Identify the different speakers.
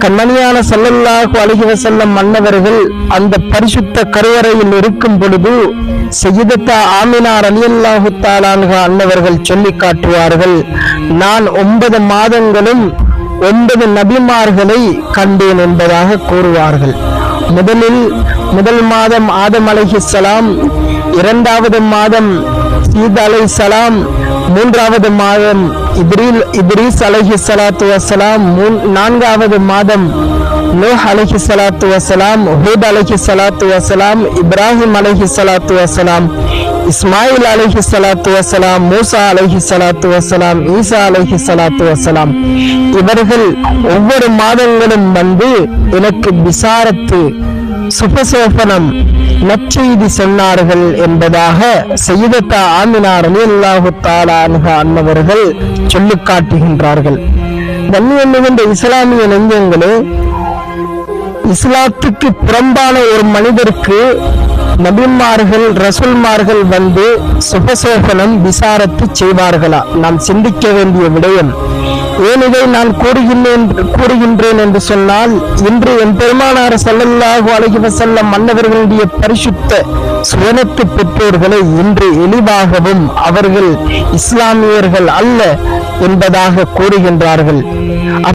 Speaker 1: கண்மணியான ஸல்லல்லாஹு அலைஹி வஸல்லம் மன்னவர்கள் அந்த பரிசுத்த கருவறையில் இருக்கும் பொழுது சய்யிதத்தா ஆமினா ரலியல்லாஹு தஆலா அன்ஹா அன்னவர்கள் சொல்லி காட்டுவார்கள், நான் 9 மாதங்களும் 9 நபிமார்களை கண்டேன் என்பதாக கூறுவார்கள். முதல் மாதம் ஆதம் அலைஹிஸ்ஸலாம், 2வது மாதம் ஈசா அலைஹிஸ்ஸலாம், 3வது மாதம் இத்ரீஸ் அலைஹிஸ்ஸலாத்து வஸ்ஸலாம், 4வது மாதம் நூஹ் அலைஹிஸ்ஸலாத்து வஸ்ஸலாம், ஹூத் அலைஹிஸ்ஸலாத்து வஸ்ஸலாம், இப்ராஹிம் அலைஹிஸ்ஸலாத்து வஸ்ஸலாம், இஸ்மாயில் அலைஹிஸ்ஸலாத்து வஸ்ஸலாம், மூசா அலைஹிஸ்ஸலாத்து வஸ்ஸலாம், ஈசா அலைஹிஸ்ஸலாத்து வஸ்ஸலாம். இவர்கள் ஒவ்வொரு மாதங்களும் வந்து எனக்கு பிசாரத்து சுபசோபனம் நற்செய்தி சொன்னார்கள் என்பதாக சய்யிதத்தா ஆமினா ரலியல்லாஹு தஆலா அன்ஹா அன்னவர்கள் சொல்லி காட்டுகின்றார்கள். கண்ணியமிகுந்த இஸ்லாமிய நெஞ்சங்களே, இஸ்லாத்துக்கு புறம்பான ஒரு மனிதருக்கு நபிமார்கள் ரசூல்மார்கள் வந்து சுபசோபனம் விசாரத்து செய்வார்களா? நாம் சிந்திக்க வேண்டிய விடயம். ஏன் இதை நான் கூறுகின்றேன் என்று சொன்னால், இன்று என் பெருமானார் ஸல்லல்லாஹு அலைஹி வஸல்லம் மன்னவர்களுடைய பரிசுத்த சுவனத்து பெற்றோர்களை இன்று எளிவாகவும் அவர்கள் இஸ்லாமியர்கள் அல்ல என்பதாக கூறுகின்றார்கள்.